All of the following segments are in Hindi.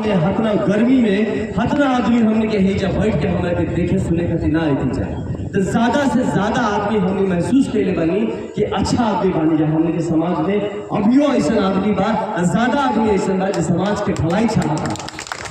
में हतना गर्मी में हतना आदमी हमने के हेजा बैठ के हमारे देखे सुने खातिर ना आई जाए, तो ज़्यादा से ज़्यादा आदमी हमने महसूस कैले बनी कि अच्छा आदमी बनी जाए हमने के समाज में। अभियो ऐसा आदमी बा, ज़्यादा आदमी ऐसा बा जो समाज के भलाई चाहता,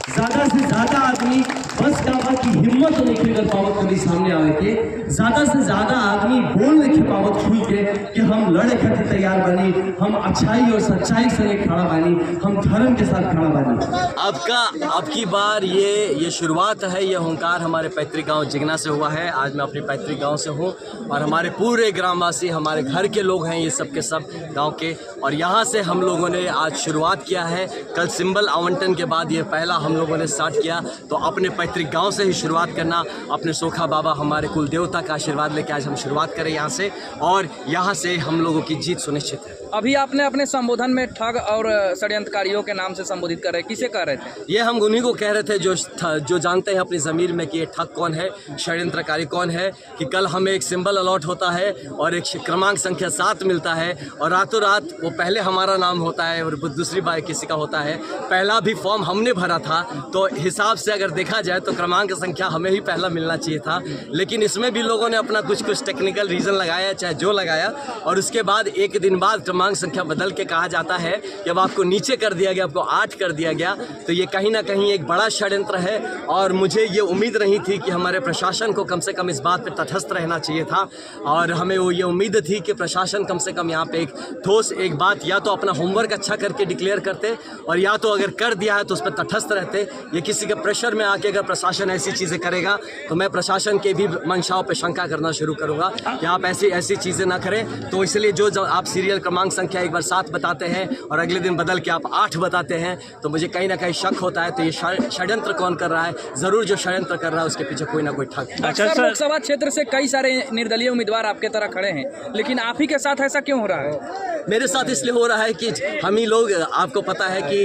ज़्यादा से ज़्यादा आदमी बस का बा की हिम्मत नहीं कर पावत कभी सामने आवे के, ज़्यादा से ज़्यादा आदमी बोल नहीं पावत खुल के कि हम लड़े खातिर तैयार बनी, हम अच्छाई और सच्चाई से खड़ा बनी, हम धर्म के साथ खड़ा बनी। अब की बार ये शुरुआत है, ये हुंकार हमारे पैतृक गांव जिगना से हुआ है। आज मैं अपने पैतृक गांव से हूं और हमारे पूरे ग्रामवासी हमारे घर के लोग हैं, ये सब के सब गांव के, और यहाँ से हम लोगों ने आज शुरुआत किया है। कल सिंबल आवंटन के बाद ये पहला हम लोगों ने स्टार्ट किया, तो अपने पैतृक गांव से ही शुरुआत करना, अपने सोखा बाबा हमारे कुल देवता का आशीर्वाद लेके आज हम शुरुआत करें यहाँ से, और यहाँ से हम लोगों की जीत सुनिश्चित है। अभी आपने अपने संबोधन में ठग और षड्यंत्रकारियों के नाम से संबोधित कर रहे, किसे कह रहे थे? ये हम उन्हीं को कह रहे थे जो जानते हैं अपनी ज़मीर में कि ये ठग कौन है, षड्यंत्रकारी कौन है। कि कल हमें एक सिंबल अलॉट होता है और एक क्रमांक संख्या 7 मिलता है, और रातों रात वो पहले हमारा नाम होता है और दूसरी बार किसी का होता है। पहला भी फॉर्म हमने भरा था, तो हिसाब से अगर देखा जाए तो क्रमांक संख्या हमें ही पहला मिलना चाहिए था, लेकिन इसमें भी लोगों ने अपना कुछ टेक्निकल रीज़न लगाया, चाहे जो लगाया, और उसके बाद एक दिन बाद क्रमांक संख्या बदल के कहा जाता है कि अब आपको नीचे कर दिया गया, आपको 8 कर दिया गया। तो ये कहीं ना कहीं एक बड़ा षड्यंत्र है, और मुझे ये उम्मीद नहीं थी कि हमारे प्रशासन को कम से कम इस बात पर तटस्थ रहना चाहिए था, और हमें वो ये उम्मीद थी कि प्रशासन कम से कम यहाँ पे एक ठोस एक बात या तो अपना होमवर्क अच्छा करके डिक्लेयर करते, और या तो अगर कर दिया है तो उस पर तटस्थ रहते। ये किसी के प्रेशर में आके अगर प्रशासन ऐसी चीज़ें करेगा तो मैं प्रशासन के भी मंशाओं पर शंका करना शुरू करूँगा कि आप ऐसी चीज़ें ना करें। तो इसलिए जो आप सीरियल क्रमांक संख्या एक बार 7 बताते हैं और अगले दिन बदल के आप 8 बताते हैं, तो मुझे कहीं ना कहीं शक होता है। तो ये षड्यंत्र कौन कर रहा है? ज़रूर जो षड्यंत्र कर रहा है उसके पीछे कोई ना कोई ठग। अच्छा, लोकसभा क्षेत्र से कई सारे निर्दलीय उम्मीदवार आपके तरह खड़े हैं, लेकिन आप ही के साथ ऐसा क्यों हो रहा है? मेरे साथ इसलिए हो रहा है कि हम ही लोग, आपको पता है कि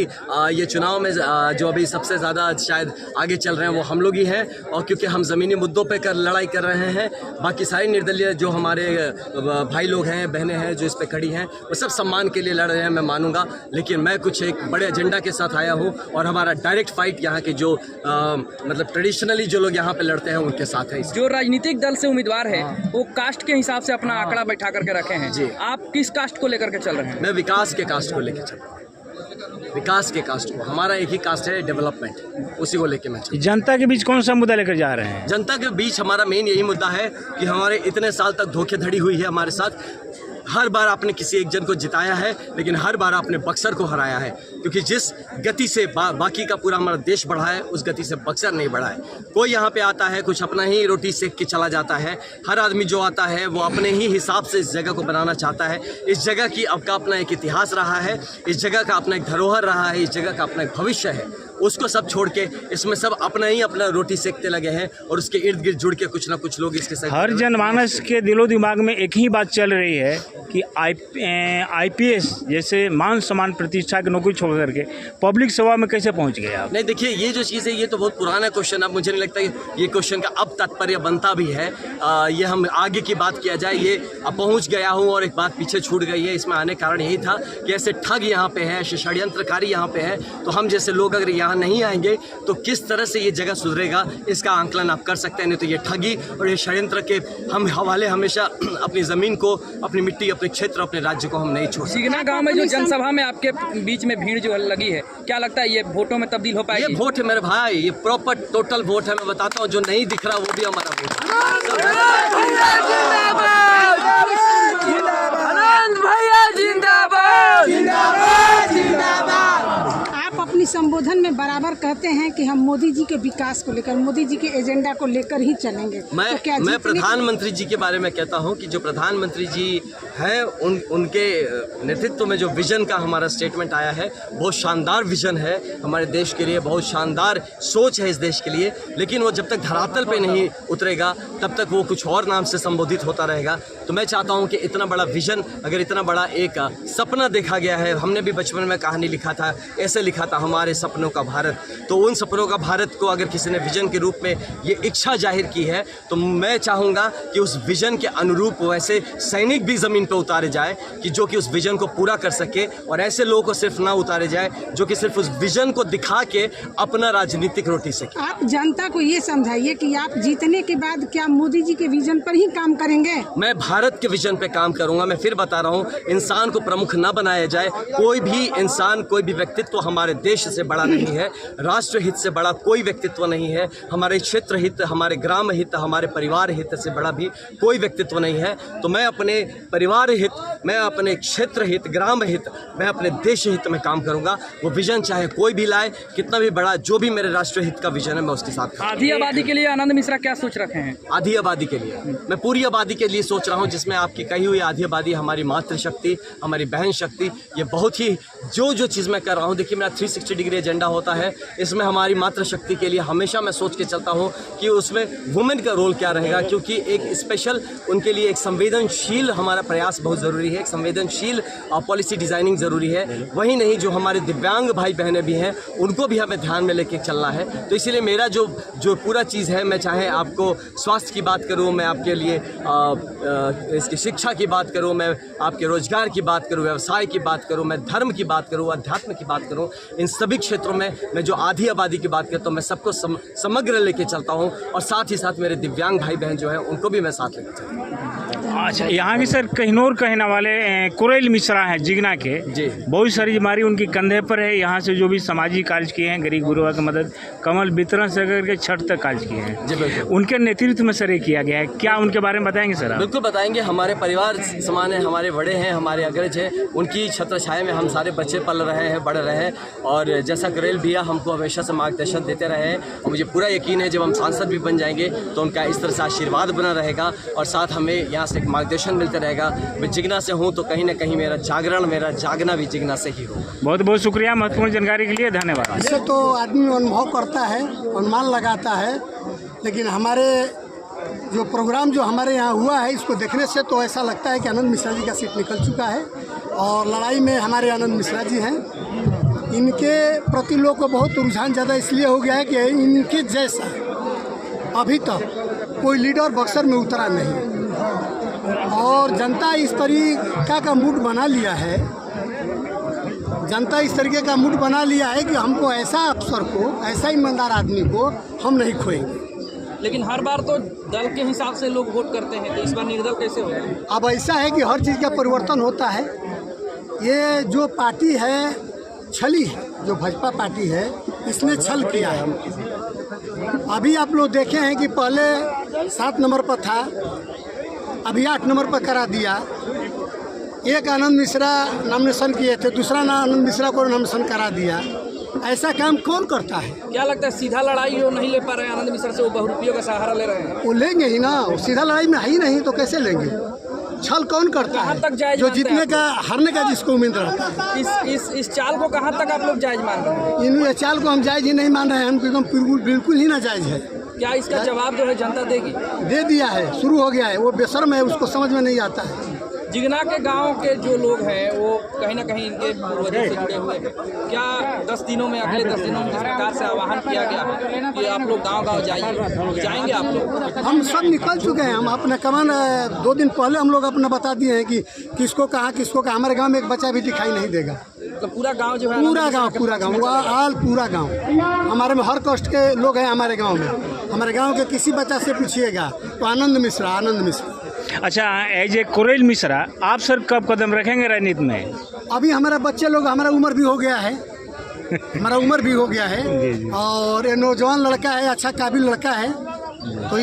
ये चुनाव में जो अभी सबसे ज़्यादा शायद आगे चल रहे हैं वो हम लोग ही हैं, और क्योंकि हम ज़मीनी मुद्दों पे लड़ाई कर रहे हैं। बाकी सारे निर्दलीय जो हमारे भाई लोग हैं, बहनें हैं जो इस पे खड़ी हैं, वो सब सम्मान के लिए लड़ रहे हैं, मैं मानूंगा, लेकिन मैं कुछ एक बड़े एजेंडा के साथ आया हूँ, और हमारा डायरेक्ट फाइट यहाँ के जो मतलब ट्रेडिशनली जो लोग यहाँ पे लड़ते हैं उनके साथ है। जो राजनीतिक दल से उम्मीदवार है वो कास्ट के हिसाब से अपना आंकड़ा बैठा करके रखे हैं जी, आप किस कास्ट को लेकर के चल रहे हैं? मैं विकास के कास्ट को लेकर चल रहा हूँ, विकास के कास्ट को। हमारा एक ही कास्ट है, डेवलपमेंट, उसी को लेके मैं चल। जनता के बीच कौन सा मुद्दा लेकर जा रहे हैं? जनता के बीच हमारा मेन यही मुद्दा है कि हमारे इतने साल तक धोखेधड़ी हुई है हमारे साथ। हर बार आपने किसी एक जन को जिताया है, लेकिन हर बार आपने बक्सर को हराया है, क्योंकि जिस गति से बाकी का पूरा हमारा देश बढ़ा है उस गति से बक्सर नहीं बढ़ा है। कोई यहाँ पे आता है कुछ अपना ही रोटी सेक के चला जाता है। हर आदमी जो आता है वो अपने ही हिसाब से इस जगह को बनाना चाहता है। इस जगह की का अपना एक इतिहास रहा है, इस जगह का अपना एक धरोहर रहा है, इस जगह का अपना एक भविष्य है। उसको सब छोड़ के इसमें सब अपना रोटी सेकते लगे हैं, और उसके इर्द गिर्द जुड़ के कुछ ना कुछ लोग इसके साथ। हर जनमानस के दिलो दिमाग में एक ही बात चल रही है कि IPS जैसे मान सम्मान प्रतिष्ठा की नौकरी छोड़ करके पब्लिक सेवा में कैसे पहुंच गए आप? नहीं, देखिए, ये जो चीज़ है ये तो बहुत पुराना क्वेश्चन है। मुझे नहीं लगता कि ये क्वेश्चन का अब तात्पर्य बनता भी है। ये हम आगे की बात किया जाए, ये अब पहुंच गया हूं और एक बात पीछे छूट गई है। इसमें आने कारण यही था कि ऐसे ठग यहाँ पे हैं, ऐसे षड्यंत्रकारी यहाँ पे हैं, तो हम जैसे लोग अगर यहाँ नहीं आएंगे तो किस तरह से ये जगह सुधरेगा, इसका आंकलन आप कर सकते हैं। नहीं तो ये ठगी और ये षड्यंत्र के हम हवाले हमेशा अपनी ज़मीन को, अपनी मिट्टी, अपने क्षेत्र, अपने राज्य को हम नहीं छोड़ सकते। जिगना गांव में जो जनसभा में आपके बीच में भीड़ जो लगी है, क्या लगता है ये वोटों में तब्दील हो पाएगी? ये वोट है मेरे भाई, ये प्रॉपर टोटल वोट है। मैं बताता हूँ, जो नहीं दिख रहा वो भी हमारा वोट है। अपनी संबोधन में बराबर कहते हैं कि हम मोदी जी के विकास को लेकर, मोदी जी के एजेंडा को लेकर ही चलेंगे। मैं प्रधानमंत्री जी के बारे में कहता हूं कि जो प्रधानमंत्री जी हैं उनके नेतृत्व में जो विजन का हमारा स्टेटमेंट आया है, बहुत शानदार विजन है हमारे देश के लिए, बहुत शानदार सोच है इस देश के लिए। लेकिन वो जब तक धरातल पे नहीं उतरेगा तब तक वो कुछ और नाम से संबोधित होता रहेगा। तो मैं चाहता हूँ कि इतना बड़ा विजन, अगर इतना बड़ा एक सपना देखा गया है, हमने भी बचपन में कहानी लिखा था, ऐसे लिखा था हमारे सपनों का भारत, तो उन सपनों का भारत को अगर किसी ने विजन के रूप में ये इच्छा जाहिर की है, तो मैं चाहूँगा कि उस विजन के अनुरूप वैसे सैनिक भी ज़मीन पर उतारे जाए कि जो कि उस विजन को पूरा कर सके, और ऐसे लोगों को सिर्फ ना उतारे जाए जो कि सिर्फ उस विजन को दिखा के अपना राजनीतिक रोटी सके। आप जनता को ये समझाइए कि आप जीतने के बाद क्या मोदी जी के विजन पर ही काम करेंगे? मैं भारत के विजन पे काम करूंगा। मैं फिर बता रहा हूँ, इंसान को प्रमुख ना बनाया जाए। कोई भी इंसान, कोई भी व्यक्तित्व हमारे देश से बड़ा नहीं है, राष्ट्र हित से बड़ा कोई व्यक्तित्व नहीं है, हमारे क्षेत्र हित, हमारे ग्राम हित, हमारे परिवार हित से बड़ा भी कोई व्यक्तित्व नहीं है। तो मैं अपने परिवार हित, मैं अपने क्षेत्र हित, ग्राम हित, मैं अपने देश हित में काम करूंगा। वो विजन चाहे कोई भी लाए, कितना भी बड़ा, जो भी मेरे राष्ट्र हित का विजन है, मैं उसके साथ खड़ा हूं। आधी आबादी के लिए आनंद मिश्रा क्या सोच रखे हैं? आधी आबादी के लिए मैं पूरी आबादी के लिए सोच रहा हूं, जिसमें आपकी कही हुई आधी आबादी हमारी मातृशक्ति, हमारी बहन शक्ति, ये बहुत ही जो चीज़ मैं कर रहा हूं, देखिए मेरा 360 डिग्री एजेंडा होता है। इसमें हमारी मातृशक्ति के लिए हमेशा मैं सोच के चलता हूं कि उसमें वुमेन का रोल क्या रहेगा, क्योंकि एक स्पेशल उनके लिए एक संवेदनशील हमारा प्रयास बहुत ज़रूरी है, एक संवेदनशील पॉलिसी डिज़ाइनिंग ज़रूरी है। वही नहीं, जो हमारे दिव्यांग भाई बहनें भी हैं, उनको भी हमें ध्यान में लेके चलना है। तो इसीलिए मेरा जो पूरा चीज़ है, मैं चाहे आपको स्वास्थ्य की बात करूँ, मैं आपके लिए इसकी शिक्षा की बात करूँ, मैं आपके रोजगार की बात करूँ, व्यवसाय की बात करूँ, मैं धर्म की बात करूँ, अध्यात्म की बात करूँ, इन सभी क्षेत्रों में मैं जो आधी आबादी की बात करता हूँ, मैं सबको समग्र लेके चलता हूँ, और साथ ही साथ मेरे दिव्यांग भाई बहन जो हैं उनको भी मैं साथ लेके चलता हूँ। अच्छा, यहाँ की सर कहनौर कहने वाले कुरेल मिश्रा हैं जिगना के जी, बहुत सारी बीमारी उनकी कंधे पर है। यहाँ से जो भी सामाजिक कार्य किए हैं, गरीब गुरुआ की मदद, कमल वितरण से करके छठ तक कार्य किए हैं जी बिल्कुल। उनके नेतृत्व में सर ये किया गया है। क्या उनके बारे में बताएंगे सर आप? बिल्कुल बताएंगे। हमारे परिवार समान है, हमारे बड़े हैं, हमारे अग्रज हैं, उनकी छत्र छाया में हम सारे बच्चे पल रहे हैं, बढ़ रहे हैं, और जैसा कुरेल भैया हमको हमेशा से मार्गदर्शन देते रहे हैं, और मुझे पूरा यकीन है जब हम सांसद भी बन जाएंगे तो उनका इस तरह से आशीर्वाद बना रहेगा, और साथ हमें यहाँ से एक मार्गदर्शन मिलता रहेगा। मैं जिगना से हूँ तो कहीं ना कहीं मेरा जागरण, मेरा जागना भी जिगना से ही होगा। बहुत बहुत शुक्रिया महत्वपूर्ण जानकारी के लिए, धन्यवाद। इससे तो आदमी अनुभव करता है, अनुमान लगाता है, लेकिन हमारे जो प्रोग्राम जो हमारे यहाँ हुआ है, इसको देखने से तो ऐसा लगता है कि आनंद मिश्रा जी का सीट निकल चुका है, और लड़ाई में हमारे आनंद मिश्रा जी हैं। इनके प्रति लोग को बहुत रुझान ज़्यादा इसलिए हो गया है कि इनके जैसा अभी तक कोई लीडर बक्सर में उतरा नहीं, और जनता इस तरीका का मूड बना लिया है, जनता इस तरीके का मूड बना लिया है कि हमको ऐसा अफसर को, ऐसा ईमानदार आदमी को हम नहीं खोएंगे। लेकिन हर बार तो दल के हिसाब से लोग वोट करते हैं, तो इस बार निर्दल कैसे होगा? अब ऐसा है कि हर चीज़ का परिवर्तन होता है। ये जो पार्टी है छली है, जो भाजपा पार्टी है, इसने छल किया है। अभी आप लोग देखे हैं कि पहले 7 नंबर पर था, अभी 8 नंबर पर करा दिया। एक आनंद मिश्रा नॉमिनेशन किए थे, दूसरा आनंद मिश्रा को नॉमिनेशन करा दिया। ऐसा काम कौन करता है? क्या लगता है सीधा लड़ाई वो नहीं ले पा रहे हैं आनंद मिश्रा से, वो बहुरूपियों का सहारा ले रहे हैं? वो लेंगे ही ना, सीधा लड़ाई में है ही नहीं तो कैसे लेंगे? छल कौन करता कहाँ तक है? जायज जो मानते हैं जीतने का, हारने का जिसको उम्मीद रहता है। इस चाल को कहाँ तक आप लोग जायज मान रहे हैं? इन चाल को हम जायज ही नहीं मान रहे हैं, हम एकदम बिल्कुल ही ना जायज है। क्या इसका जवाब जो है जनता देगी? दे दिया है, शुरू हो गया है। वो बेशर्म है, उसको समझ में नहीं आता है। जिगना के गांव के जो लोग हैं वो कहीं ना कहीं इनके पूर्वजों से जुड़े हुए हैं। क्या 10 दिनों में, अगले 10 दिनों में सरकार से आह्वान किया गया है कि आप लोग गांव-गांव जाइए? जाएंगे आप लोग? हम सब निकल चुके हैं। हम अपने कमान 2 दिन पहले हम लोग अपना बता दिए हैं कि किसको कहाँ, किसको कहाँ। हमारे गांव में एक बच्चा भी दिखाई नहीं देगा। तो पूरा गांव जो है, पूरा गांव पूरा गांव हमारे में हर कष्ट के लोग हैं। हमारे गांव में, हमारे गांव के किसी बच्चा से पूछिएगा तो आनंद मिश्रा। अच्छा, एज ए कुरेल मिश्रा आप सर कब कदम रखेंगे राजनीति में? अभी हमारा बच्चे लोग, हमारा उम्र भी हो गया है, हमारा उम्र भी हो गया है, और ये नौजवान लड़का है, अच्छा काबिल लड़का है, तो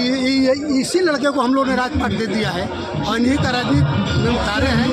इसी लड़के को हम लोग ने राजपाट दे दिया है, और इन्हीं का राजनीति में उतारे हैं।